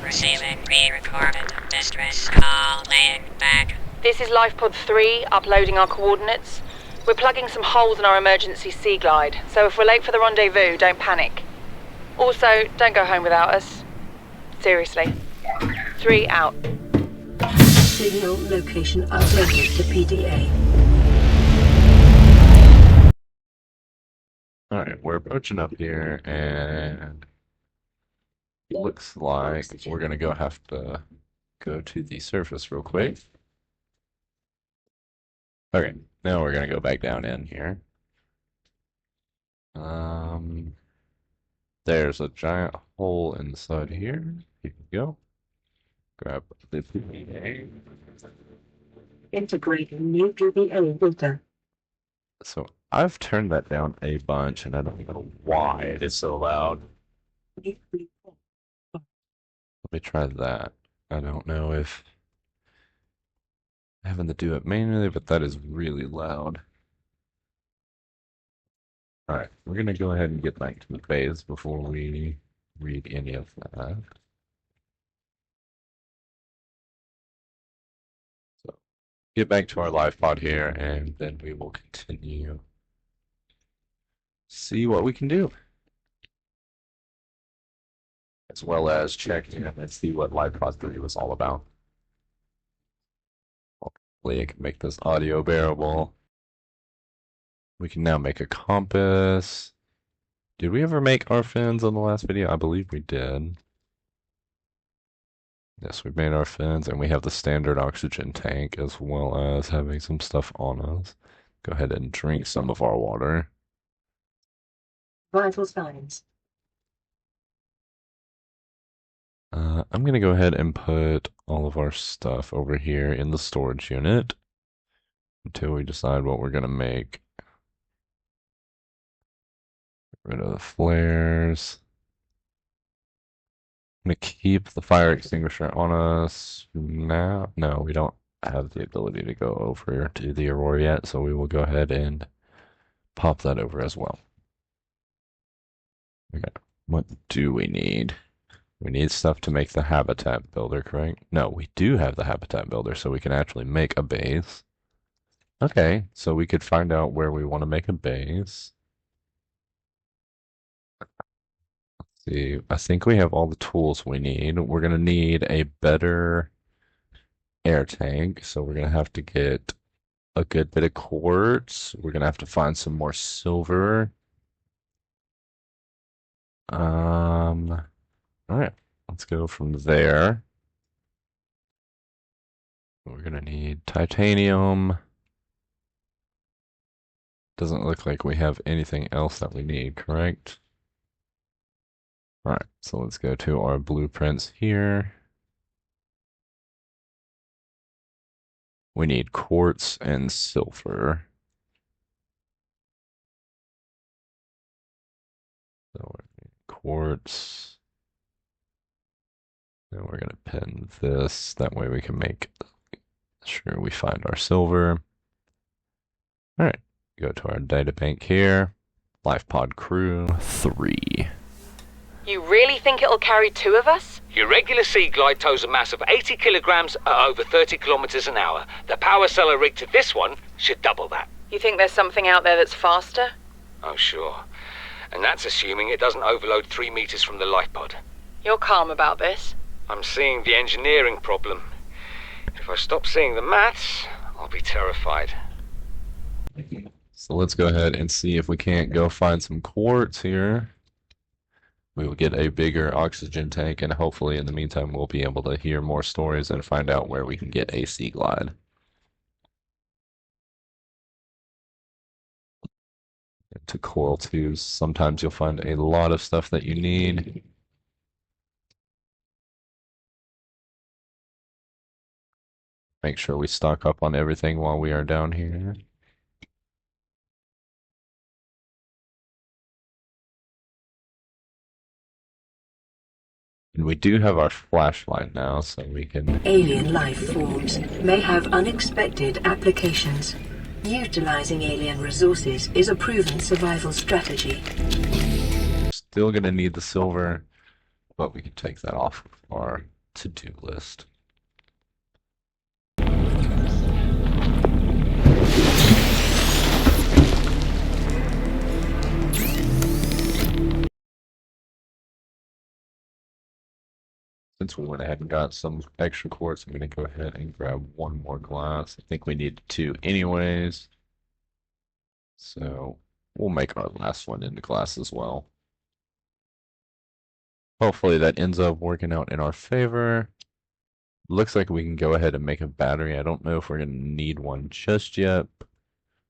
Receiving pre-recorded distress call laying back. This is LifePod 3, uploading our coordinates. We're plugging some holes in our emergency sea glide, so if we're late for the rendezvous, don't panic. Also, don't go home without us. Seriously. 3 out. Signal location uploaded to PDA. Alright, we're approaching up here, and it looks like we're gonna have to go to the surface real quick. Okay, now we're gonna go back down in here. There's a giant hole inside here. Here we go. Grab the PDA. Integrating new PDA data. So I've turned that down a bunch, and I don't know why it is so loud. Let me try that. I don't know if having to do it manually, but that is really loud. Alright, we're going to go ahead and get back to the base before we read any of that. So, get back to our live pod here, and then we will continue. See what we can do. As well as check in and see what live pod 3 was all about. Hopefully I can make this audio bearable. We can now make a compass. Did we ever make our fins on the last video? I believe we did. Yes, we made our fins, and we have the standard oxygen tank as well as having some stuff on us. Go ahead and drink some of our water. Vital signs. I'm going to go ahead and put all of our stuff over here in the storage unit until we decide what we're going to make. Get rid of the flares. I'm going to keep the fire extinguisher on us now. No, we don't have the ability to go over to the Aurora yet, so we will go ahead and pop that over as well. Okay, what do we need? We need stuff to make the habitat builder, correct? No, we do have the habitat builder, so we can actually make a base. Okay, so we could find out where we want to make a base. Let's see, I think we have all the tools we need. We're going to need a better air tank, so we're going to have to get a good bit of quartz. We're going to have to find some more silver. Alright, let's go from there. We're gonna need titanium. Doesn't look like we have anything else that we need, correct? Alright, so let's go to our blueprints here. We need quartz and silver. So we're gonna need quartz. And we're going to pin this, that way we can make sure we find our silver. Alright, go to our data bank here. LifePod crew 3. You really think it'll carry 2 of us? Your regular sea glide tows a mass of 80 kilograms at over 30 kilometers an hour. The power cellar rig to this one should double that. You think there's something out there that's faster? Oh, sure. And that's assuming it doesn't overload 3 meters from the life pod. You're calm about this? I'm seeing the engineering problem. If I stop seeing the maths, I'll be terrified. So let's go ahead and see if we can't go find some quartz here. We will get a bigger oxygen tank, and hopefully in the meantime we'll be able to hear more stories and find out where we can get a sea glide. To coil tubes, sometimes you'll find a lot of stuff that you need. Make sure we stock up on everything while we are down here. And we do have our flashlight now, so we can... Alien life forms may have unexpected applications. Utilizing alien resources is a proven survival strategy. Still gonna need the silver, but we can take that off of our to-do list. Since we went ahead and got some extra quartz, I'm going to go ahead and grab one more glass. I think we need two anyways. So we'll make our last one into glass as well. Hopefully that ends up working out in our favor. Looks like we can go ahead and make a battery. I don't know if we're going to need one just yet,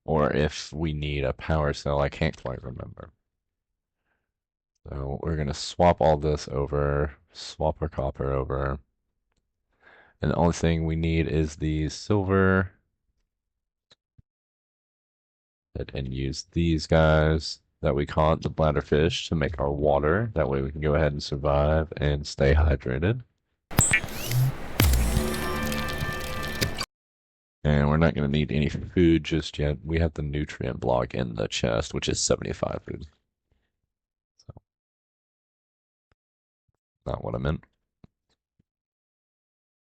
or if we need a power cell. I can't quite remember. So we're going to swap all this over, swap our copper over. And the only thing we need is the silver. And use these guys that we caught, the bladderfish, to make our water. That way we can go ahead and survive and stay hydrated. And we're not going to need any food just yet. We have the nutrient block in the chest, which is 75 food. So, not what I meant.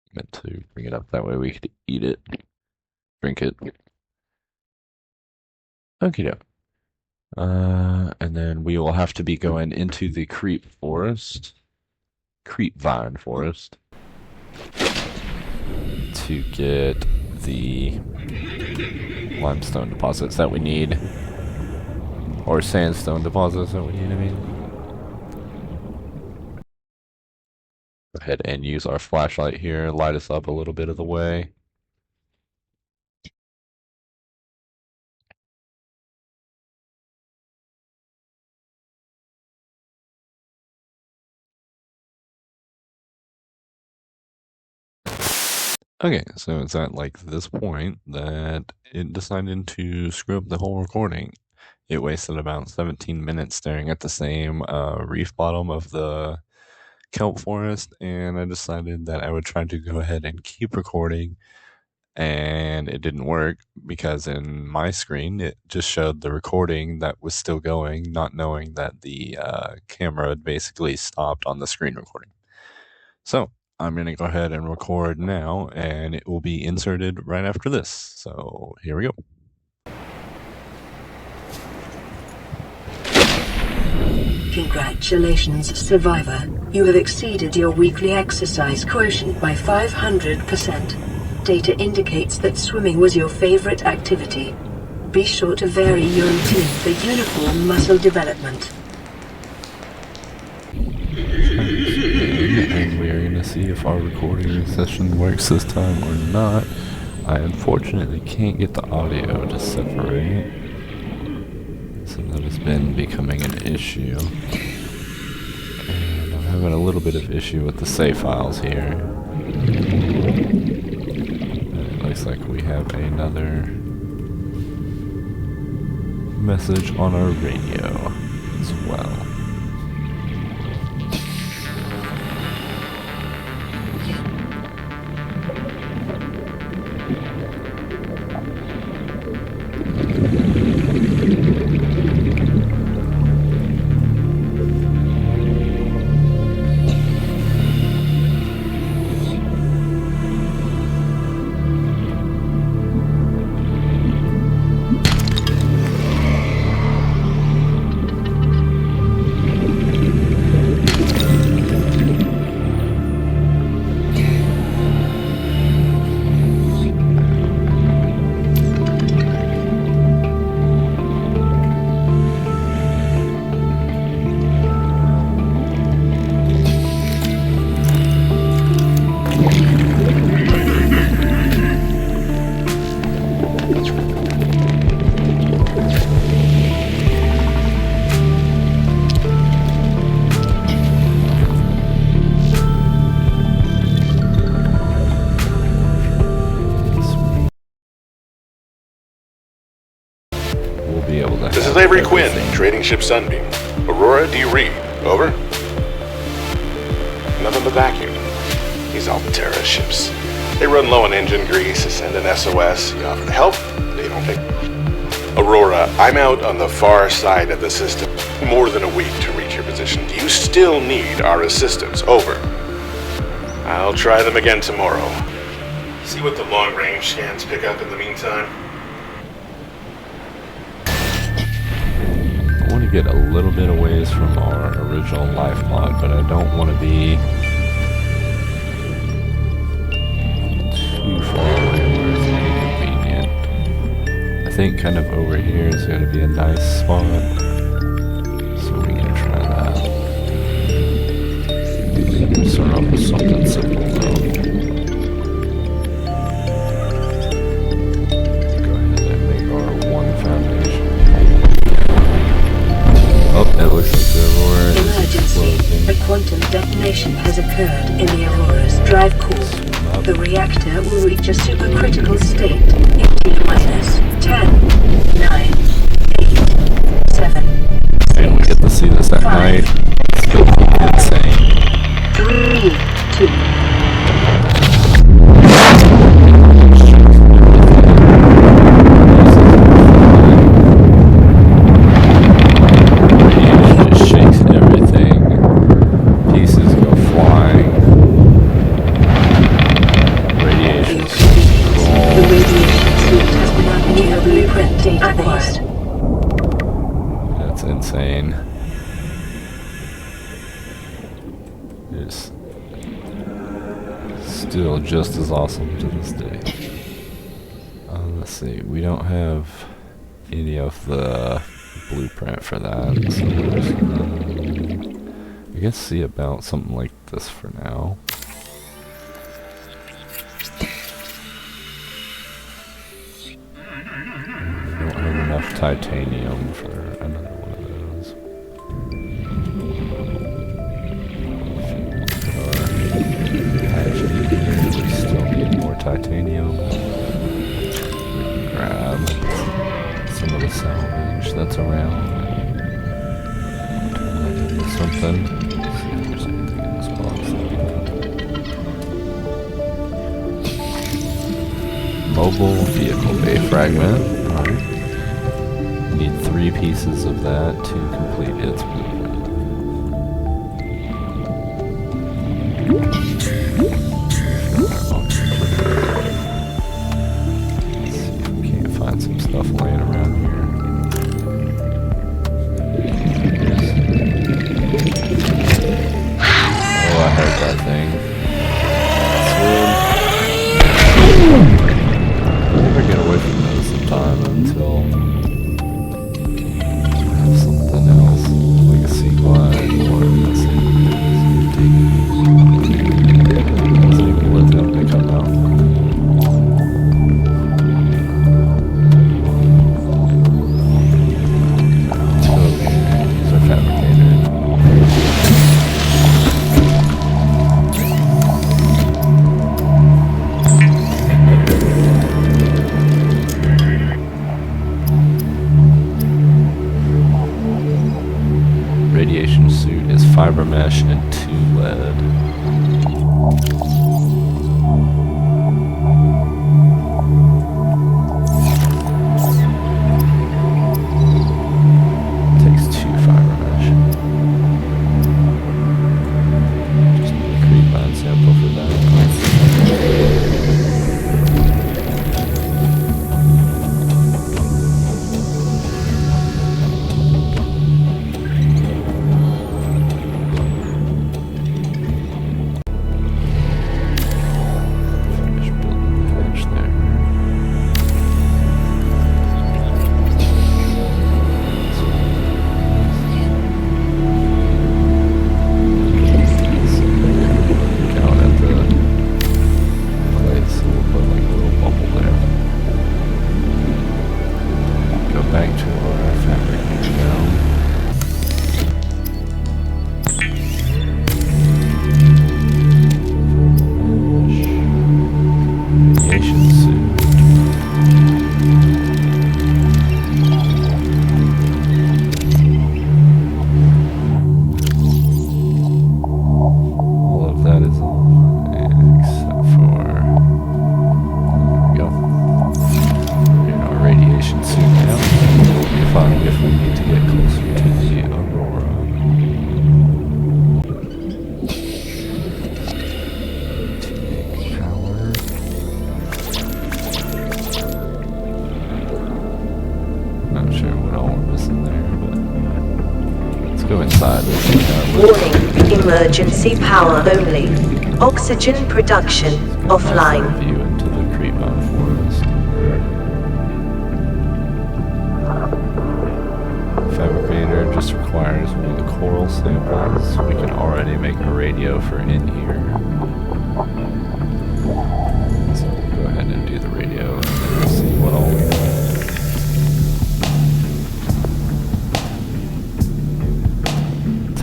I meant to bring it up that way we could eat it, drink it. Okie doke. And then we will have to be going into the creep vine forest, to get the limestone deposits that we need, or sandstone deposits that we need, I mean. Go ahead and use our flashlight here, light us up a little bit of the way. Okay, so it's at like this point that it decided to screw up the whole recording. It wasted about 17 minutes staring at the same reef bottom of the kelp forest, and I decided that I would try to go ahead and keep recording, and it didn't work because in my screen it just showed the recording that was still going, not knowing that the camera had basically stopped on the screen recording. So I'm going to go ahead and record now, and it will be inserted right after this. So here we go. Congratulations, survivor. You have exceeded your weekly exercise quotient by 500%. Data indicates that swimming was your favorite activity. Be sure to vary your routine for uniform muscle development. And we are going to see if our recording session works this time or not. I unfortunately can't get the audio to separate, so that has been becoming an issue. And I'm having a little bit of issue with the save files here. And it looks like we have another message on our radio as well. This is Avery Quinn, Trading Ship Sunbeam. Aurora, do you read? Over? Nothing but vacuum. These Altera ships. They run low on engine grease, send an SOS, you offer to help, they don't take... Aurora, I'm out on the far side of the system. More than a week to reach your position. Do you still need our assistance? Over. I'll try them again tomorrow. See what the long-range scans pick up in the meantime. I want to get a little bit away from our original life pod, but I don't want to be too far away where it's inconvenient. I think kind of over here is going to be a nice spot, so we can try that. Start off with something simple though. Go ahead and make our one foundation. Oh, it looks like the Aurora is Emergency. exploding. A quantum detonation has occurred in the Aurora's drive core. The reactor will reach a supercritical state in T-minus 10, 9, 8, 7, And we get to see this at night. It's gonna be insane. 3, 2, Radiation just shakes everything. Pieces go flying. Radiation the control. radiation suit has been new blueprint database. That's insane. It's still just as awesome to this day. Let's see, we don't have any of the blueprint for that, so we're just gonna, I guess, see about something like this for now. We don't have enough titanium for another one of those. We still need more titanium. We can grab some of the salvage that's around. Turn that into something. See if there's anything in this box that we can. Mobile vehicle bay fragment. Alright. Need 3 pieces of that to complete its blueprint. Find some stuff laying around here. Oh, I heard that thing. Swim. Never get away from those sometime until I have something else, like a sea glide or let's see what they come out. Radiation suit is fiber mesh and 2 lead. Takes 2 fiber mesh. Just need a creep line sample for that. go inside. Warning, emergency power only. Oxygen production offline. View into the Creepbound Forest. Fabricator just requires one of the coral samples. We can already make a radio for in here. So we'll go ahead and do the radio and then we'll see what all we have.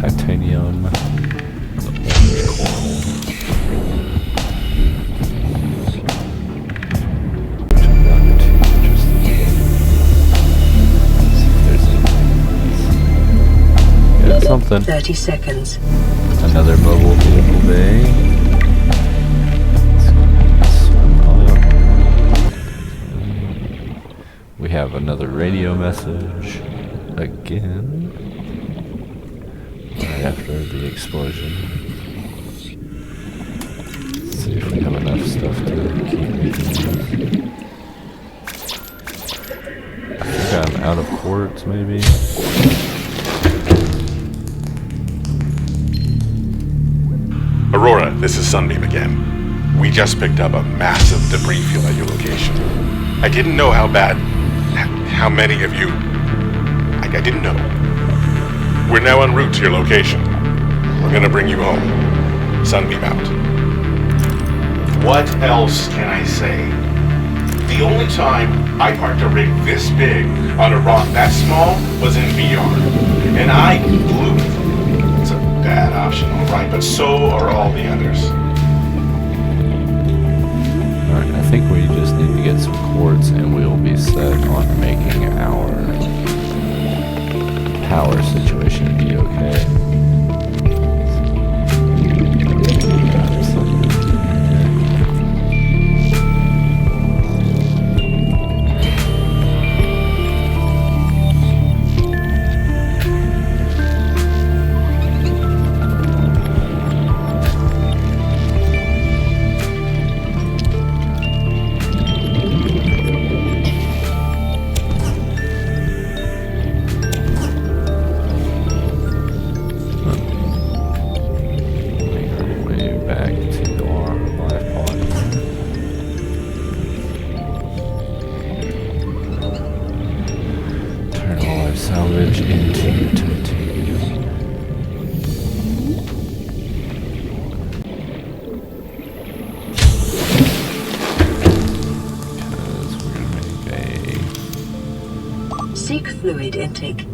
Titanium, the orange coral. Which I'm not too interested in. Let's see if there's anything else. Yeah, something. 30 seconds. Another mobile vehicle bay. Swim up. We have another radio message again. Right after the explosion. Let's see if we have enough stuff to keep making. I think I'm out of quartz, maybe. Aurora, this is Sunbeam again. We just picked up a massive debris field at your location. I didn't know how bad, how many of you, I didn't know. We're now en route to your location. We're gonna bring you home. Sunbeam out. What else can I say? The only time I parked a rig this big on a rock that small was in VR. And I blew it. It's a bad option, alright, but so are all the others. Alright, I think we just need to get some quartz and we'll be set on making our power situation be okay. Salvage into titanium. Because we're gonna make a... Seek fluid intake.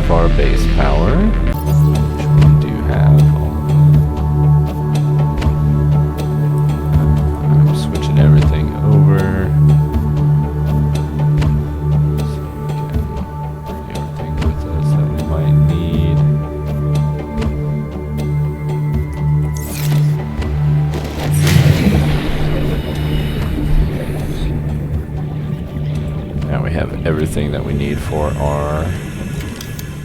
Our base power, which we do have. I'm switching everything over so we can bring everything with us that we might need. Now we have everything that we need for our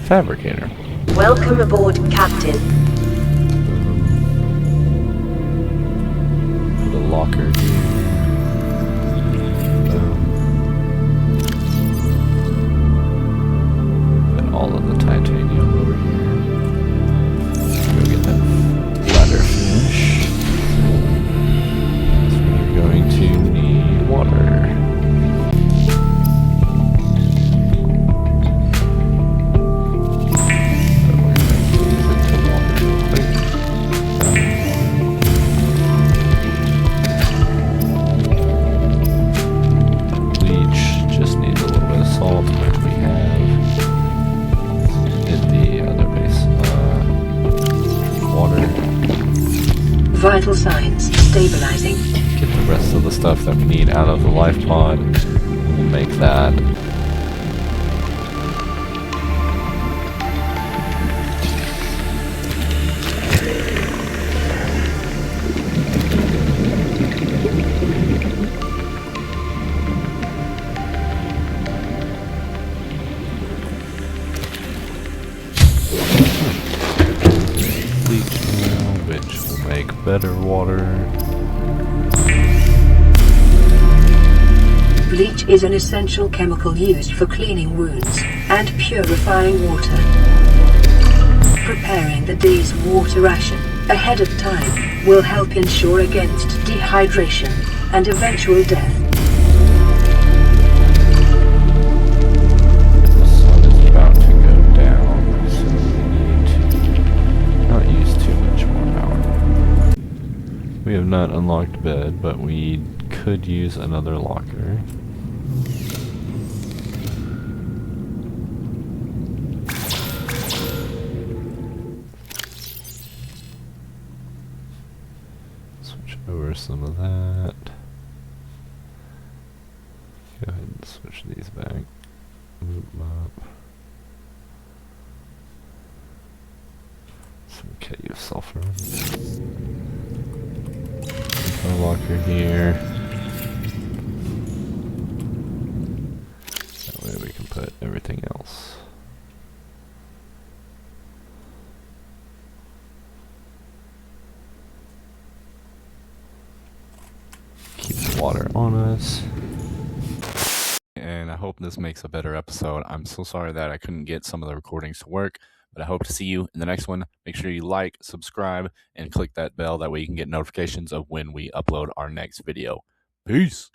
fabricator. Welcome aboard, Captain. Put a locker here. Put all of the titanium over here. Go get that bladderfish. So we're going to need water. Vital signs stabilizing. Get the rest of the stuff that we need out of the life pod. We'll make that. better water. Bleach is an essential chemical used for cleaning wounds and purifying water. Preparing the day's water ration ahead of time will help ensure against dehydration and eventual death. The sun is about to go down, so we need to not use too much more power. We have not unlocked bed, but we could use another locker. Switch over some of that. Go ahead and switch these back. Move them up. Some KU sulfur. Put a locker here. That way we can put everything else. Keep the water on us. And I hope this makes a better episode. I'm so sorry that I couldn't get some of the recordings to work, but I hope to see you in the next one. Make sure you like, subscribe, and click that bell. That way you can get notifications of when we upload our next video. Peace.